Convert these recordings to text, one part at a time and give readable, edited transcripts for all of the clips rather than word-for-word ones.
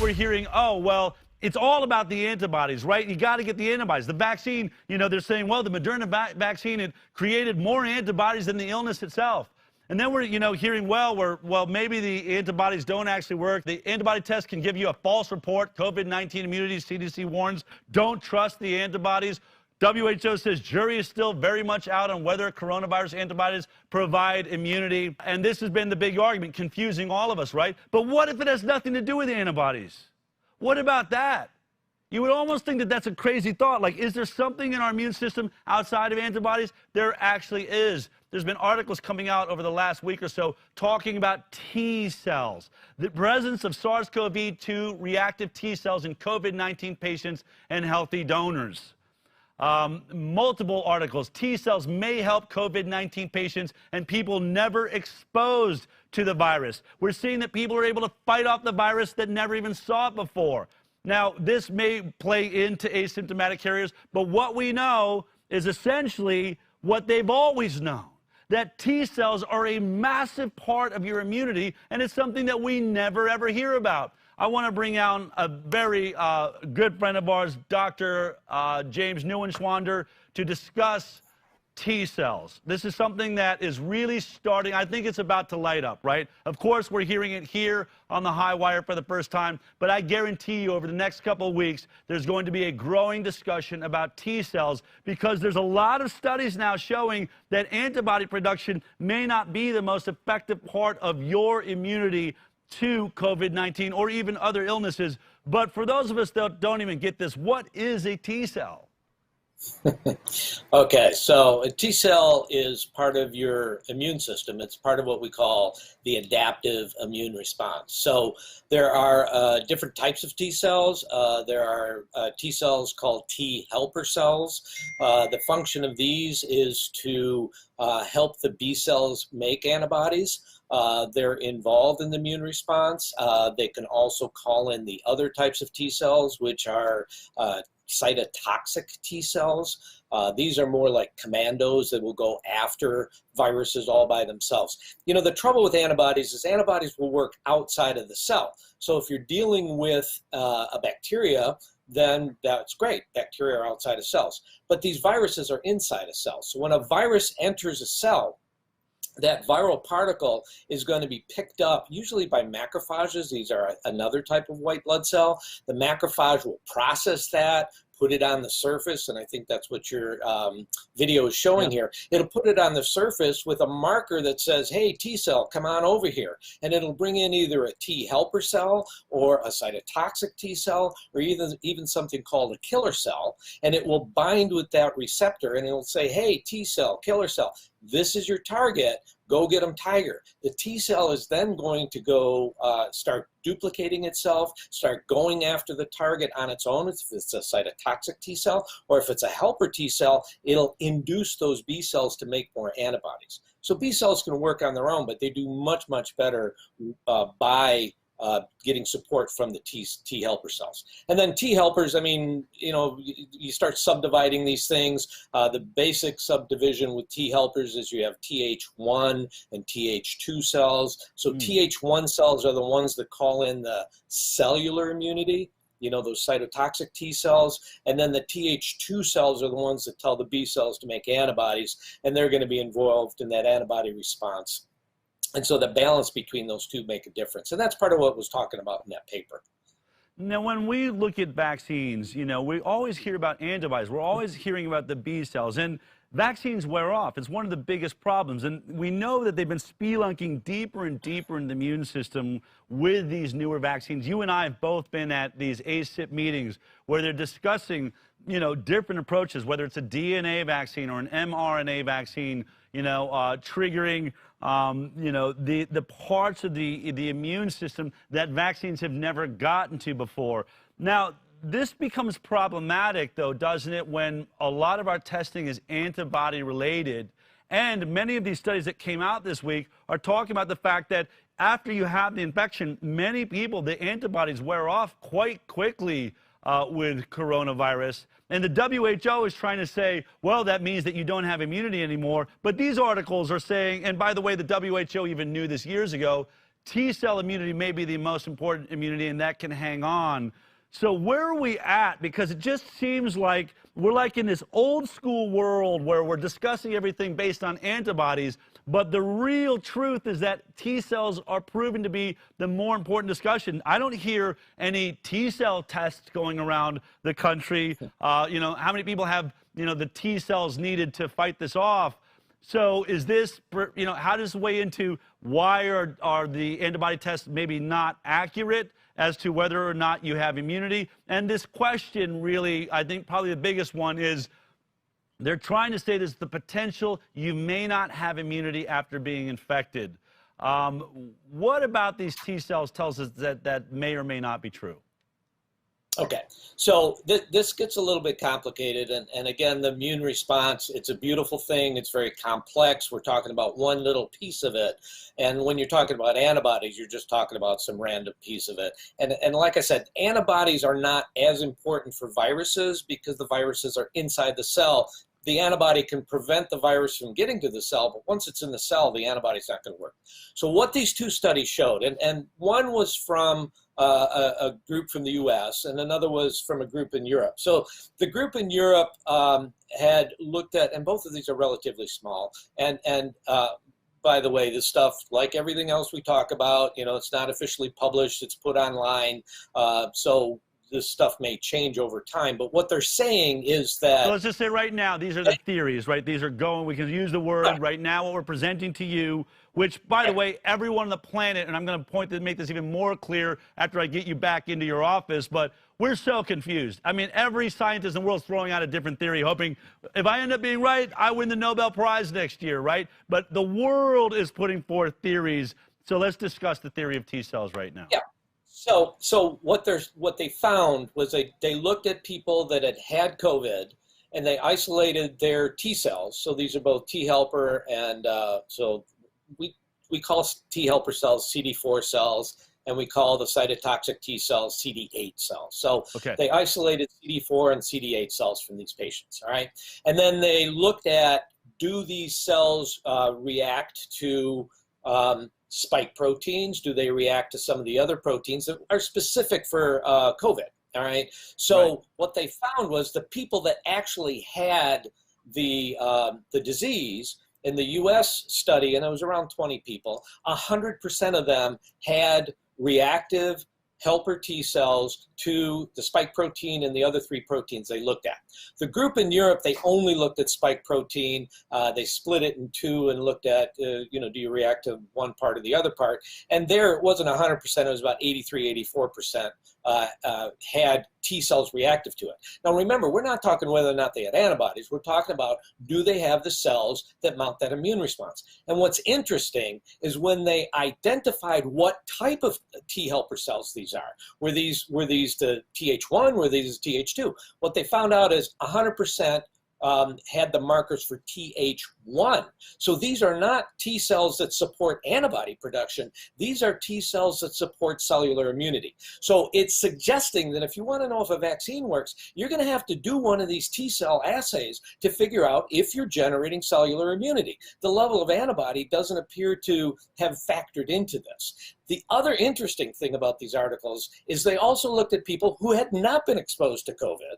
we're hearing, oh, well, it's all about the antibodies, right? You got to get the antibodies. The vaccine, you know, they're saying, well, the Moderna vaccine had created more antibodies than the illness itself. And then we're, you know, hearing, well, maybe the antibodies don't actually work. The antibody test can give you a false report. COVID-19 immunity, CDC warns, don't trust the antibodies. WHO says jury is still very much out on whether coronavirus antibodies provide immunity. And this has been the big argument, confusing all of us, right? But what if it has nothing to do with antibodies? What about that? You would almost think that that's a crazy thought. Like, is there something in our immune system outside of antibodies? There actually is. There's been articles coming out over the last week or so talking about T cells, the presence of SARS-CoV-2 reactive T cells in COVID-19 patients and healthy donors. Multiple articles. T cells may help COVID-19 patients and people never exposed to the virus. We're seeing that people are able to fight off the virus that never even saw it before. Now, this may play into asymptomatic carriers, but what we know is essentially what they've always known, that T cells are a massive part of your immunity, and it's something that we never, ever hear about. I want to bring out a very good friend of ours, Dr. James Neuenschwander, to discuss T cells. This is something that is really starting. I think it's about to light up, right? Of course, we're hearing it here on the high wire for the first time, but I guarantee you over the next couple of weeks, there's going to be a growing discussion about T cells because there's a lot of studies now showing that antibody production may not be the most effective part of your immunity to COVID-19 or even other illnesses. But for those of us that don't even get this, what is a T cell? Okay, so a T cell is part of your immune system. It's part of what we call the adaptive immune response. So there are different types of T cells. There are T cells called T helper cells. The function of these is to help the B cells make antibodies. They're involved in the immune response. They can also call in the other types of T cells, which are cytotoxic T cells. These are more like commandos that will go after viruses all by themselves. You know, the trouble with antibodies is antibodies will work outside of the cell. So if you're dealing with a bacteria, then that's great. Bacteria are outside of cells. But these viruses are inside a cell. So when a virus enters a cell, that viral particle is going to be picked up usually by macrophages. These are another type of white blood cell. The macrophage will process that, put it on the surface, and I think that's what your video is showing here. It'll put it on the surface with a marker that says, hey, T cell, come on over here. And it'll bring in either a T helper cell or a cytotoxic T cell or even something called a killer cell. And it will bind with that receptor and it'll say, hey, T cell, killer cell, this is your target. Go get them, tiger. The T cell is then going to go start duplicating itself, start going after the target on its own if it's a cytotoxic T cell, or if it's a helper T cell, it'll induce those B cells to make more antibodies. So B cells can work on their own, but they do much, much better by getting support from the T helper cells. And then T helpers, I mean, you know, you start subdividing these things. The basic subdivision with T helpers is you have Th1 and Th2 cells. So Th1 cells are the ones that call in the cellular immunity, you know, those cytotoxic T cells. And then the Th2 cells are the ones that tell the B cells to make antibodies, and they're going to be involved in that antibody response. And so the balance between those two make a difference. And that's part of what was talking about in that paper. Now, when we look at vaccines, you know, we always hear about antibodies. We're always hearing about the B cells. And vaccines wear off. It's one of the biggest problems. And we know that they've been spelunking deeper and deeper in the immune system with these newer vaccines. You and I have both been at these ACIP meetings where they're discussing, you know, different approaches, whether it's a DNA vaccine or an mRNA vaccine, you know, triggering, you know, the parts of the immune system that vaccines have never gotten to before. Now, this becomes problematic, though, doesn't it, when a lot of our testing is antibody related. And many of these studies that came out this week are talking about the fact that after you have the infection, many people, the antibodies wear off quite quickly with coronavirus. And the WHO is trying to say, well, that means that you don't have immunity anymore. But these articles are saying, and by the way, the WHO even knew this years ago, T-cell immunity may be the most important immunity, and that can hang on. So where are we at? Because it just seems like we're like in this old school world where we're discussing everything based on antibodies, but the real truth is that T-cells are proven to be the more important discussion. I don't hear any T-cell tests going around the country. You know, how many people have, you know, the T-cells needed to fight this off? So is this, you know, how does this weigh into why are the antibody tests maybe not accurate as to whether or not you have immunity? And this question really, I think probably the biggest one is they're trying to say there's the potential you may not have immunity after being infected. What about these T cells tells us that that may or may not be true? Okay, so this gets a little bit complicated, and again, the immune response, it's a beautiful thing, it's very complex. We're talking about one little piece of it, and when you're talking about antibodies, you're just talking about some random piece of it. And like I said, antibodies are not as important for viruses because the viruses are inside the cell. The antibody can prevent the virus from getting to the cell, but once it's in the cell, the antibody's not going to work. So what these two studies showed, and one was from a group from the US, and another was from a group in Europe. So the group in Europe had looked at, and both of these are relatively small, and by the way, this stuff, like everything else we talk about, you know, it's not officially published, it's put online, so this stuff may change over time, but what they're saying is that... So let's just say right now, these are the theories, right? These are going, we can use the word right now, what we're presenting to you, which, by the way, everyone on the planet, and I'm going to make this even more clear after I get you back into your office, but we're so confused. I mean, every scientist in the world is throwing out a different theory, hoping if I end up being right, I win the Nobel Prize next year, right? But the world is putting forth theories. So let's discuss the theory of T cells right now. Yeah. So what they found was they looked at people that had COVID, and they isolated their T cells. So these are both T helper and so we call T helper cells CD4 cells, and we call the cytotoxic T cells CD8 cells. So they isolated CD4 and CD8 cells from these patients. All right, and then they looked at, do these cells react to spike proteins? Do they react to some of the other proteins that are specific for COVID? All right. So what they found was the people that actually had the disease in the U.S. study, and it was around 20 people, 100% of them had reactive helper T cells to the spike protein and the other three proteins they looked at. The group in Europe, they only looked at spike protein. They split it in two and looked at, you know, do you react to one part or the other part? And there it wasn't 100%, it was about 83, 84% had T cells reactive to it. Now remember, we're not talking whether or not they had antibodies. We're talking about, do they have the cells that mount that immune response? And what's interesting is when they identified what type of T helper cells these are. Were these the Th1? Were these Th2? What they found out is 100% had the markers for Th1. So these are not T cells that support antibody production. These are T cells that support cellular immunity. So it's suggesting that if you want to know if a vaccine works, you're going to have to do one of these T cell assays to figure out if you're generating cellular immunity. The level of antibody doesn't appear to have factored into this. The other interesting thing about these articles is they also looked at people who had not been exposed to COVID.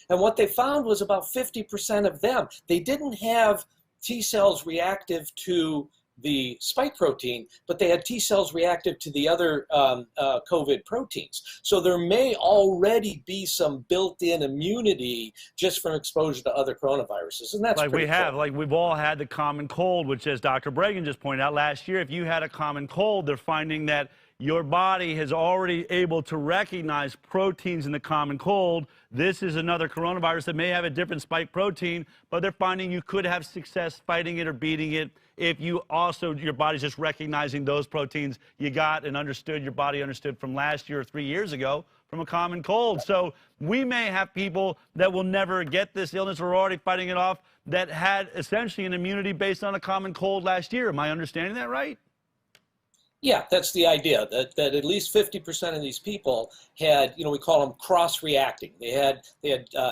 And what they found was about 50% of them, they didn't have T cells reactive to the spike protein, but they had T cells reactive to the other COVID proteins. So there may already be some built-in immunity just from exposure to other coronaviruses. And that's like pretty cool. like we've all had the common cold, which, as Dr. Bregan just pointed out last year, if you had a common cold, they're finding that your body has already able to recognize proteins in the common cold. This is another coronavirus that may have a different spike protein, but they're finding you could have success fighting it or beating it if you also, your body's just recognizing those proteins you got and understood, your body understood from last year or 3 years ago from a common cold. So we may have people that will never get this illness or are already fighting it off that had essentially an immunity based on a common cold last year. Am I understanding that right? Yeah, that's the idea, that at least 50% of these people had, you know, we call them cross-reacting. They had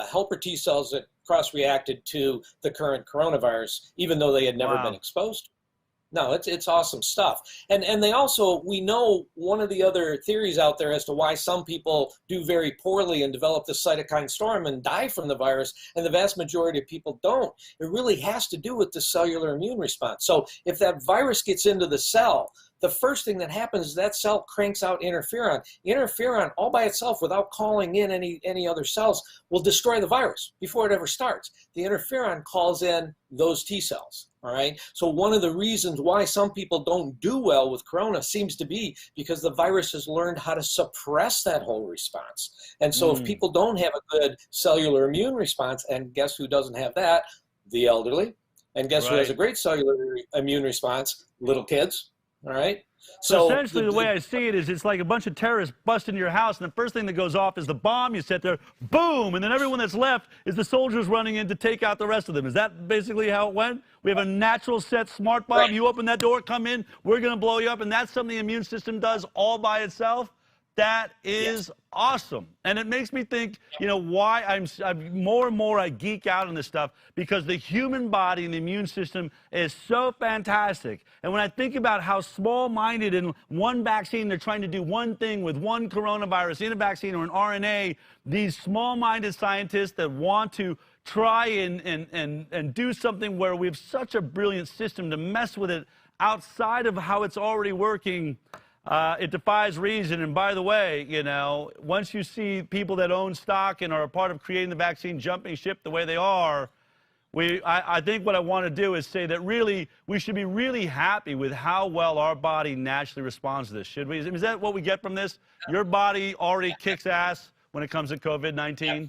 helper T cells that cross-reacted to the current coronavirus, even though they had never been exposed to it. No, it's awesome stuff. And they also, we know one of the other theories out there as to why some people do very poorly and develop this cytokine storm and die from the virus, and the vast majority of people don't. It really has to do with the cellular immune response. So if that virus gets into the cell, the first thing that happens is that cell cranks out interferon. Interferon all by itself, without calling in any other cells, will destroy the virus before it ever starts. The interferon calls in those T cells. All right. So one of the reasons why some people don't do well with corona seems to be because the virus has learned how to suppress that whole response. And so if people don't have a good cellular immune response, and guess who doesn't have that? The elderly. And guess who has a great cellular immune response? Little kids. All right. So essentially, the way I see it is it's like a bunch of terrorists bust into your house, and the first thing that goes off is the bomb. You set there, boom, and then everyone that's left is the soldiers running in to take out the rest of them. Is that basically how it went? We have a natural set smart bomb. Right. You open that door, come in, we're going to blow you up, and that's something the immune system does all by itself. That is awesome. And it makes me think, you know, why I'm more and more I geek out on this stuff, because the human body and the immune system is so fantastic. And when I think about how small-minded in one vaccine, they're trying to do one thing with one coronavirus in a vaccine or an RNA, these small-minded scientists that want to try and do something where we have such a brilliant system to mess with it outside of how it's already working, it defies reason. And by the way, you know, once you see people that own stock and are a part of creating the vaccine jumping ship the way they are, I think what I want to do is say that really we should be really happy with how well our body naturally responds to this, should we? Is that what we get from this? Your body already kicks ass when it comes to COVID-19?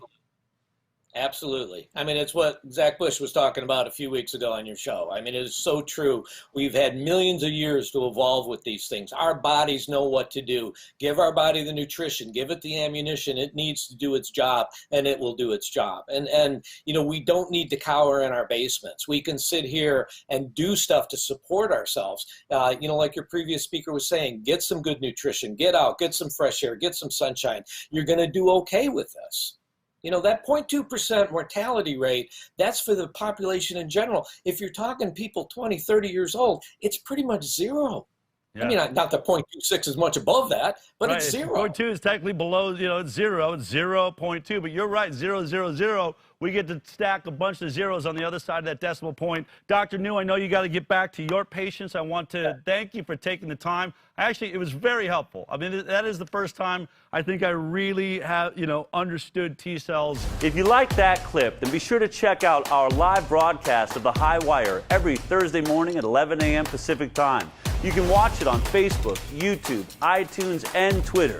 Absolutely. I mean, it's what Zach Bush was talking about a few weeks ago on your show. I mean, it is so true. We've had millions of years to evolve with these things. Our bodies know what to do. Give our body the nutrition, give it the ammunition it needs to do its job, and it will do its job. And you know, we don't need to cower in our basements. We can sit here and do stuff to support ourselves. You know, like your previous speaker was saying, get some good nutrition, get out, get some fresh air, get some sunshine. You're going to do okay with this. You know, that 0.2% mortality rate, that's for the population in general. If you're talking people 20, 30 years old, it's pretty much zero. Yeah. I mean, not that 0.26 is much above that, but it's zero. 0.2 is technically below, you know, it's zero. It's 0.2, but you're right, 0.00. We get to stack a bunch of zeros on the other side of that decimal point. Dr. New, I know you got to get back to your patients. I want to thank you for taking the time. Actually, it was very helpful. I mean, that is the first time I think I really have, you know, understood T cells. If you like that clip, then be sure to check out our live broadcast of The High Wire every Thursday morning at 11 a.m. Pacific Time. You can watch it on Facebook, YouTube, iTunes, and Twitter.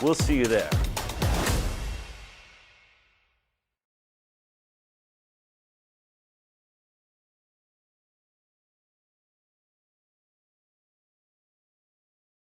We'll see you there.